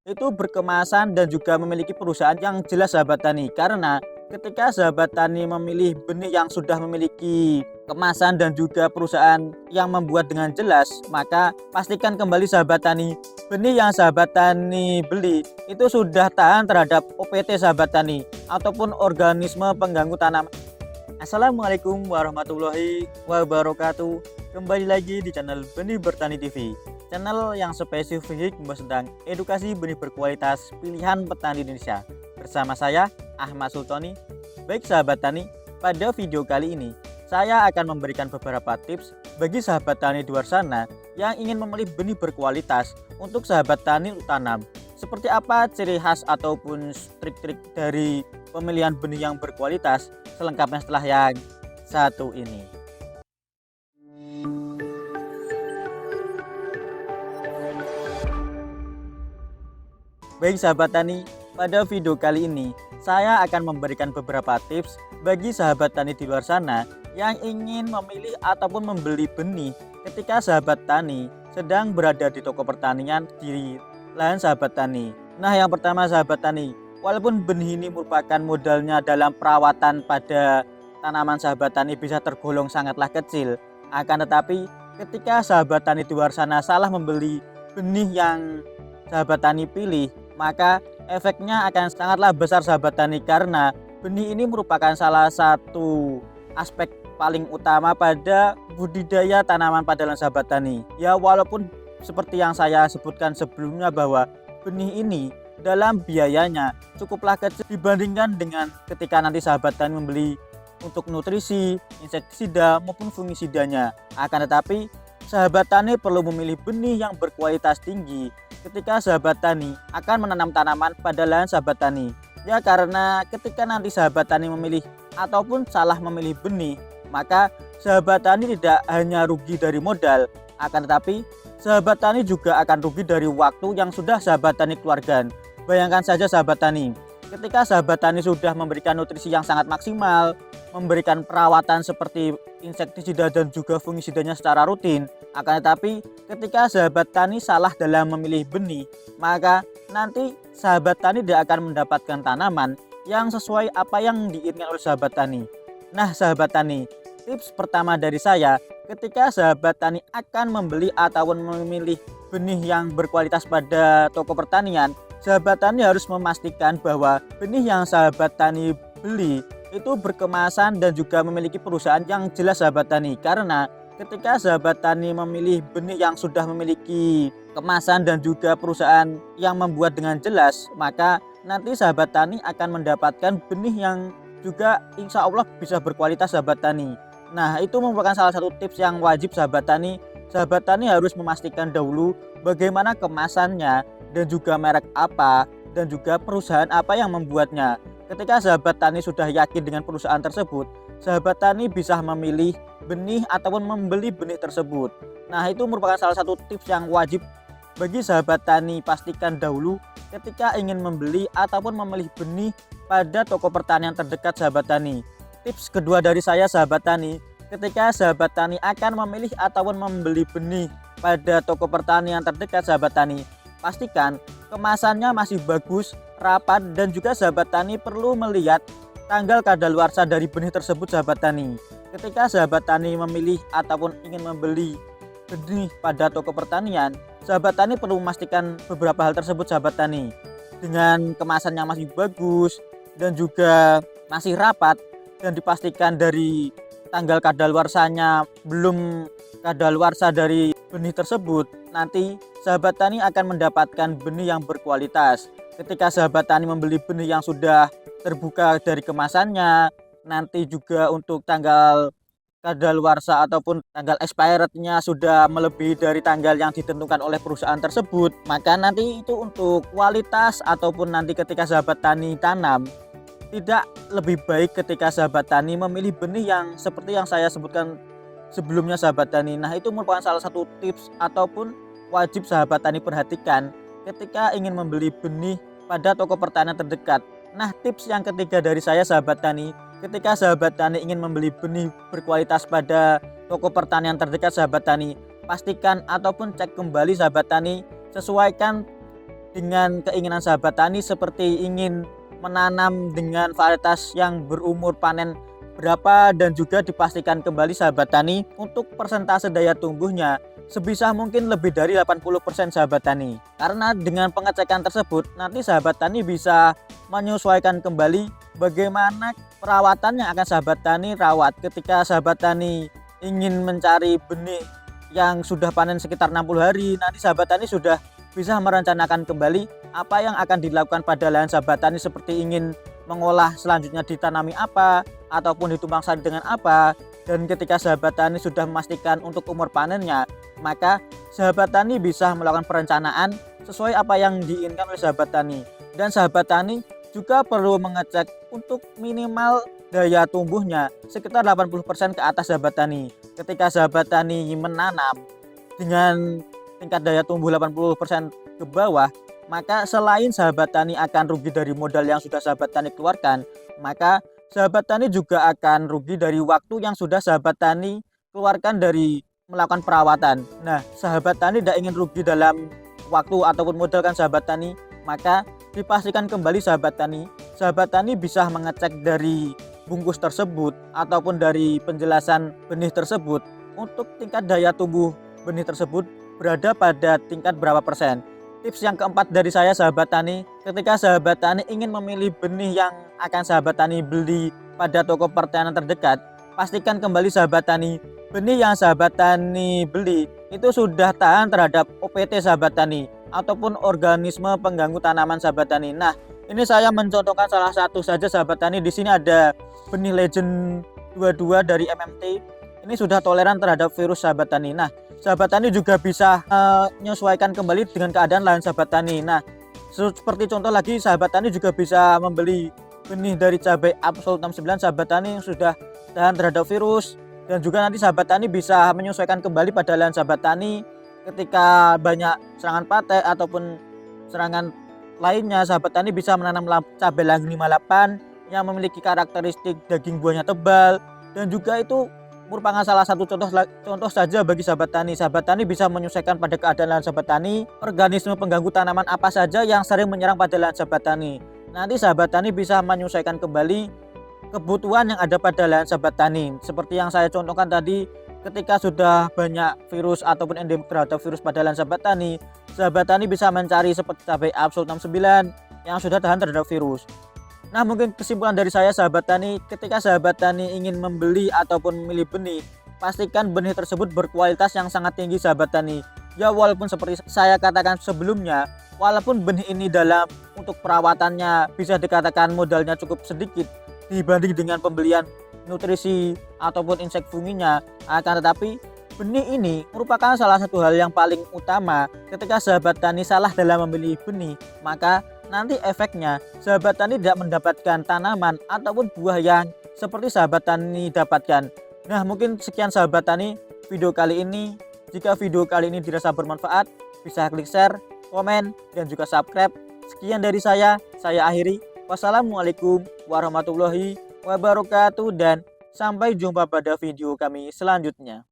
itu berkemasan dan juga memiliki perusahaan yang jelas sahabat tani. Karena ketika sahabat tani memilih benih yang sudah memiliki kemasan dan juga perusahaan yang membuat dengan jelas, maka pastikan kembali sahabat tani, benih yang sahabat tani beli itu sudah tahan terhadap OPT sahabat tani ataupun organisme pengganggu tanaman. Assalamualaikum warahmatullahi wabarakatuh. Kembali lagi di channel Benih Bertani TV, channel yang spesifik membahas tentang edukasi benih berkualitas pilihan petani Indonesia. Bersama saya Ahmad Sultoni. Baik sahabat tani, pada video kali ini saya akan memberikan beberapa tips bagi sahabat tani di luar sana yang ingin memilih benih berkualitas untuk sahabat tani tanam. Seperti apa ciri khas ataupun trik-trik dari pemilihan benih yang berkualitas? Selengkapnya setelah yang satu ini. Baik sahabat tani, pada video kali ini saya akan memberikan beberapa tips bagi sahabat tani di luar sana yang ingin memilih ataupun membeli benih ketika sahabat tani sedang berada di toko pertanian di lahan sahabat tani. Nah, yang pertama sahabat tani, walaupun benih ini merupakan modalnya dalam perawatan pada tanaman sahabat tani bisa tergolong sangatlah kecil, akan tetapi ketika sahabat tani di luar sana salah membeli benih yang sahabat tani pilih, maka efeknya akan sangatlah besar sahabat tani, karena benih ini merupakan salah satu aspek paling utama pada budidaya tanaman pada lahan sahabat tani. Ya, walaupun seperti yang saya sebutkan sebelumnya bahwa benih ini dalam biayanya cukuplah kecil dibandingkan dengan ketika nanti sahabat tani membeli untuk nutrisi, insektisida maupun fungisidanya. Akan tetapi sahabat tani perlu memilih benih yang berkualitas tinggi ketika sahabat tani akan menanam tanaman pada lahan sahabat tani. Ya, karena ketika nanti sahabat tani memilih ataupun salah memilih benih, maka sahabat tani tidak hanya rugi dari modal, akan tetapi sahabat tani juga akan rugi dari waktu yang sudah sahabat tani keluarkan. Bayangkan saja sahabat tani, ketika sahabat tani sudah memberikan nutrisi yang sangat maksimal, memberikan perawatan seperti insektisida dan juga fungisidanya secara rutin, akan tetapi ketika sahabat tani salah dalam memilih benih, maka nanti sahabat tani tidak akan mendapatkan tanaman yang sesuai apa yang diinginkan oleh sahabat tani. Nah sahabat tani, tips pertama dari saya, ketika sahabat tani akan membeli ataupun memilih benih yang berkualitas pada toko pertanian, sahabat tani harus memastikan bahwa benih yang sahabat tani beli itu berkemasan dan juga memiliki perusahaan yang jelas sahabat tani. Karena ketika sahabat tani memilih benih yang sudah memiliki kemasan dan juga perusahaan yang membuat dengan jelas, maka nanti sahabat tani akan mendapatkan benih yang juga insya Allah bisa berkualitas sahabat tani. Nah, itu merupakan salah satu tips yang wajib sahabat tani. Sahabat tani harus memastikan dahulu bagaimana kemasannya dan juga merek apa dan juga perusahaan apa yang membuatnya. Ketika sahabat tani sudah yakin dengan perusahaan tersebut, sahabat tani bisa memilih benih ataupun membeli benih tersebut. Nah, itu merupakan salah satu tips yang wajib bagi sahabat tani. Pastikan dahulu ketika ingin membeli ataupun memilih benih pada toko pertanian terdekat sahabat tani. Tips kedua dari saya sahabat tani, ketika sahabat tani akan memilih ataupun membeli benih pada toko pertanian terdekat sahabat tani, pastikan kemasannya masih bagus, rapat, dan juga sahabat tani perlu melihat tanggal kadaluarsa dari benih tersebut sahabat tani. Ketika sahabat tani memilih ataupun ingin membeli benih pada toko pertanian, sahabat tani perlu memastikan beberapa hal tersebut sahabat tani. Dengan kemasannya masih bagus dan juga masih rapat, dan dipastikan dari tanggal kadaluarsanya belum kadaluarsa dari benih tersebut, nanti sahabat tani akan mendapatkan benih yang berkualitas. Ketika sahabat tani membeli benih yang sudah terbuka dari kemasannya, nanti juga untuk tanggal kadaluarsa ataupun tanggal expirednya sudah melebihi dari tanggal yang ditentukan oleh perusahaan tersebut, maka nanti itu untuk kualitas ataupun nanti ketika sahabat tani tanam, tidak lebih baik ketika sahabat tani memilih benih yang seperti yang saya sebutkan sebelumnya sahabat tani. Nah, itu merupakan salah satu tips ataupun wajib sahabat tani perhatikan ketika ingin membeli benih pada toko pertanian terdekat. Nah, tips yang ketiga dari saya sahabat tani, ketika sahabat tani ingin membeli benih berkualitas pada toko pertanian terdekat sahabat tani, pastikan ataupun cek kembali sahabat tani, sesuaikan dengan keinginan sahabat tani seperti ingin menanam dengan varietas yang berumur panen berapa, dan juga dipastikan kembali sahabat tani untuk persentase daya tumbuhnya sebisa mungkin lebih dari 80% sahabat tani. Karena dengan pengecekan tersebut nanti sahabat tani bisa menyesuaikan kembali bagaimana perawatan yang akan sahabat tani rawat. Ketika sahabat tani ingin mencari benih yang sudah panen sekitar 60 hari, nanti sahabat tani sudah bisa merencanakan kembali apa yang akan dilakukan pada lahan sahabat tani, seperti ingin mengolah selanjutnya ditanami apa ataupun ditumpang sari dengan apa. Dan ketika sahabat tani sudah memastikan untuk umur panennya, maka sahabat tani bisa melakukan perencanaan sesuai apa yang diinginkan oleh sahabat tani. Dan sahabat tani juga perlu mengecek untuk minimal daya tumbuhnya sekitar 80% ke atas sahabat tani. Ketika sahabat tani menanam dengan tingkat daya tumbuh 80% ke bawah, maka selain sahabat tani akan rugi dari modal yang sudah sahabat tani keluarkan, maka sahabat tani juga akan rugi dari waktu yang sudah sahabat tani keluarkan dari melakukan perawatan. Nah, sahabat tani tidak ingin rugi dalam waktu ataupun modal kan sahabat tani, maka dipastikan kembali sahabat tani bisa mengecek dari bungkus tersebut ataupun dari penjelasan benih tersebut untuk tingkat daya tumbuh benih tersebut berada pada tingkat berapa persen. Tips yang keempat dari saya sahabat tani, ketika sahabat tani ingin memilih benih yang akan sahabat tani beli pada toko pertanian terdekat, pastikan kembali sahabat tani benih yang sahabat tani beli itu sudah tahan terhadap OPT sahabat tani ataupun organisme pengganggu tanaman sahabat tani. Nah, ini saya mencontohkan salah satu saja sahabat tani. Di sini ada benih Legend 22 dari MMT. Ini sudah toleran terhadap virus sahabat tani. Nah, sahabat tani juga bisa menyesuaikan kembali dengan keadaan lahan sahabat tani. Nah, seperti contoh lagi, sahabat tani juga bisa membeli benih dari cabai Absolut 69 sahabat tani yang sudah tahan terhadap virus. Dan juga nanti sahabat tani bisa menyesuaikan kembali pada lahan sahabat tani ketika banyak serangan patek ataupun serangan lainnya. Sahabat tani bisa menanam cabai Langgeng 58 yang memiliki karakteristik daging buahnya tebal, dan juga itu merupakan salah satu contoh saja bagi sahabat tani. Sahabat tani bisa menyesuaikan pada keadaan lahan sahabat tani, organisme pengganggu tanaman apa saja yang sering menyerang pada lahan sahabat tani. Nanti sahabat tani bisa menyesuaikan kembali kebutuhan yang ada pada lahan sahabat tani. Seperti yang saya contohkan tadi, ketika sudah banyak virus ataupun endemik terhadap virus pada lahan sahabat tani bisa mencari seperti cabai Absolut 69 yang sudah tahan terhadap virus. Nah, mungkin kesimpulan dari saya sahabat tani, ketika sahabat tani ingin membeli ataupun memilih benih, pastikan benih tersebut berkualitas yang sangat tinggi sahabat tani. Ya, walaupun seperti saya katakan sebelumnya, walaupun benih ini dalam untuk perawatannya bisa dikatakan modalnya cukup sedikit dibanding dengan pembelian nutrisi ataupun insek funginya, akan tetapi benih ini merupakan salah satu hal yang paling utama. Ketika sahabat tani salah dalam memilih benih, maka nanti efeknya sahabat tani tidak mendapatkan tanaman ataupun buah yang seperti sahabat tani dapatkan. Nah, mungkin sekian sahabat tani video kali ini. Jika video kali ini dirasa bermanfaat, bisa klik share, komen, dan juga subscribe. Sekian dari saya akhiri. Wassalamualaikum warahmatullahi wabarakatuh, dan sampai jumpa pada video kami selanjutnya.